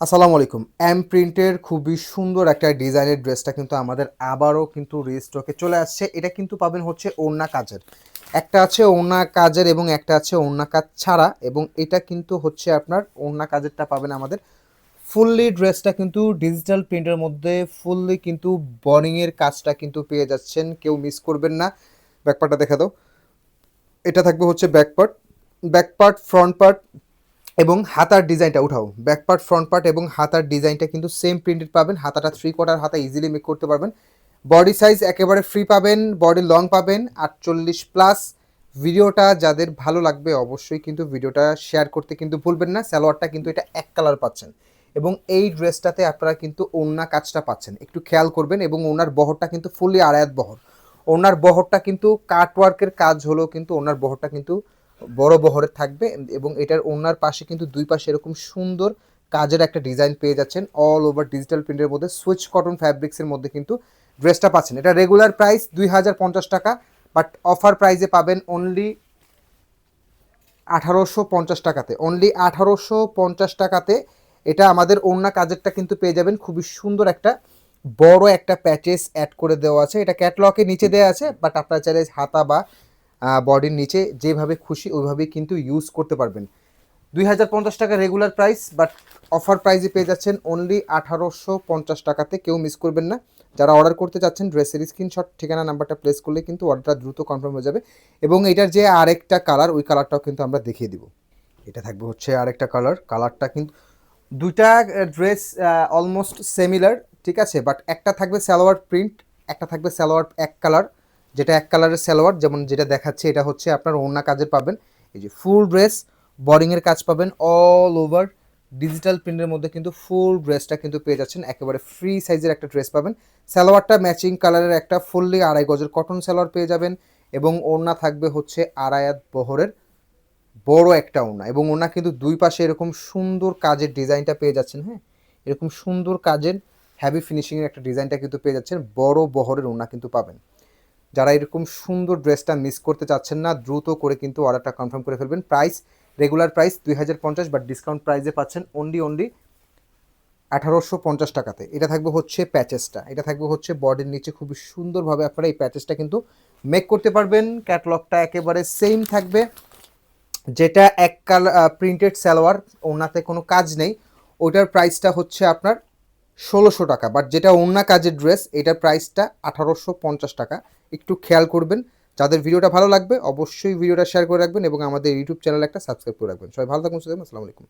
আসসালামু আলাইকুম। এম প্রিন্টের খুবই সুন্দর একটা ডিজাইনের ড্রেসটা কিন্তু আমাদের আবারও কিন্তু রিস্টকে চলে আসছে। এটা কিন্তু পাবেন হচ্ছে ওড়না কাজের। একটা আছে ওড়না কাজের এবং একটা আছে ওড়না কাজ ছাড়া, এবং এটা কিন্তু হচ্ছে আপনার ওড়না কাজেরটা পাবেন আমাদের ফুললি ড্রেসটা কিন্তু ডিজিটাল প্রিন্টের মধ্যে ফুললি কিন্তু বর্নিংয়ের কাজটা কিন্তু পেয়ে যাচ্ছেন। কেউ মিস করবেন না। ব্যাকপার্টটা দেখা দাও। এটা থাকবে হচ্ছে ব্যাকপার্ট, ব্যাকপার্ট, ফ্রন্ট পার্ট এবং হাতার ডিজাইনটা উঠাও। ব্যাক পার্ট, ফ্রন্ট পার্ট এবং হাতার ডিজাইনটা কিন্তু সেম প্রিন্টেড পাবেন। হাতাটা 3/4 হাতা ইজিলি মেক করতে পারবেন। বডি সাইজ একেবারে ফ্রি পাবেন, বডি লং পাবেন 48 প্লাস। ভিডিওটা যাদের ভালো লাগবে অবশ্যই কিন্তু ভিডিওটা শেয়ার করতে কিন্তু ভুলবেন না। সালোয়ারটা কিন্তু এটা এক কালার পাচ্ছেন, এবং এই ড্রেসটাতে আপনারা কিন্তু ওড়না কাজটা পাচ্ছেন, একটু খেয়াল করবেন। এবং ওনার বহরটা কিন্তু ফুললি আড়ায়াত বহর। ওনার বহরটা কিন্তু কাটওয়ার্কের কাজ হলেও কিন্তু ওনার বহরটা কিন্তু বড় বহরের থাকবে, এবং এটার ওনার পাশে কিন্তু দুই পাশে এরকম সুন্দর কাজের একটা ডিজাইন পেয়ে যাচ্ছেন। অল ওভার ডিজিটাল প্রিন্টের মধ্যে সুইচ কটন ফ্যাব্রিক্সের মধ্যে কিন্তু ড্রেসটা পাচ্ছেন। এটা রেগুলার প্রাইস 2050 টাকা, বাট অফার প্রাইসে পাবেন অনলি 1850 টাকাতে। অনলি 1850 টাকাতে এটা আমাদের ওড়না কাজেরটা কিন্তু পেয়ে যাবেন। খুবই সুন্দর একটা বড় একটা প্যাচেস অ্যাড করে দেওয়া আছে। এটা ক্যাটলগে নিচে দেওয়া আছে, বাট আপনারা চাইলে হাতা বা বডির নিচে যেভাবে খুশি ওইভাবেই কিন্তু ইউজ করতে পারবেন। 2050 টাকা রেগুলার প্রাইস, বাট অফার প্রাইসে পেয়ে যাচ্ছেন অনলি 1850 টাকাতে। কেউ মিস করবেন না। যারা অর্ডার করতে চাচ্ছেন ড্রেসের স্ক্রিনশট ঠিকানা নাম্বারটা প্লেস করলে কিন্তু অর্ডারটা দ্রুত কনফার্ম হয়ে যাবে। এবং এটার যে আরেকটা কালার, ওই কালারটাও কিন্তু আমরা দেখিয়ে দিব। এটা থাকবে হচ্ছে আরেকটা কালার। কালারটা কিন্তু দুইটা ড্রেস অলমোস্ট সিমিলার, ঠিক আছে, বাট একটা থাকবে সালোয়ার প্রিন্ট, একটা থাকবে সালোয়ার এক কালার। যেটা এক কালারের সালোয়ার, যেমন যেটা দেখাচ্ছে, এটা হচ্ছে আপনার ওড়না কাজের পাবেন। এই যে ফুল ড্রেস বডিংয়ের কাজ পাবেন অল ওভার ডিজিটাল প্রিন্টের মধ্যে কিন্তু ফুল ড্রেসটা কিন্তু পেয়ে যাচ্ছেন। একেবারে ফ্রি সাইজের একটা ড্রেস পাবেন। সালোয়ারটা ম্যাচিং কালারের একটা ফুললি 2.5 গজের কটন সালোয়ার পেয়ে যাবেন, এবং ওড়না থাকবে হচ্ছে আড়ায়াত বহরের বড় একটা ওড়না। এবং ওড়না কিন্তু দুই পাশে এরকম সুন্দর কাজের ডিজাইনটা পেয়ে যাচ্ছেন। হ্যাঁ, এরকম সুন্দর কাজের হ্যাভি ফিনিশিংয়ের একটা ডিজাইনটা কিন্তু পেয়ে যাচ্ছেন। বড় বহরের ওড়না কিন্তু পাবেন। যারা এরকম সুন্দর ড্রেসটা মিস করতে চাচ্ছেন না, দ্রুত করে কিন্তু অর্ডারটা কনফার্ম করে ফেলবেন। Price regular price 2050, but discount প্রাইসে পাচ্ছেন অনলি 1850 টাকাতে। এটা থাকবে হচ্ছে প্যাচেসটা, এটা থাকবে হচ্ছে বডির নিচে খুবই সুন্দরভাবে আপনারা এই প্যাচেসটা কিন্তু মেক করতে পারবেন। ক্যাটলগটা একেবারে সেম থাকবে। যেটা এক কালার প্রিন্টেড সালোয়ার, ওনাতে কোনো কাজ নেই, ওটার প্রাইসটা হচ্ছে আপনার 1600 টাকা। বাট যেটা ওড়না কাজের ড্রেস, এটার প্রাইসটা 1850 টাকা। একটু খেয়াল করবেন। যাদের ভিডিওটা ভালো লাগবে অবশ্যই ভিডিওটা শেয়ার করে রাখবেন, এবং আমাদের ইউটিউব চ্যানেল একটা সাবস্ক্রাইব করে রাখবেন। সবাই ভালো থাকুন, আসসালামু আলাইকুম।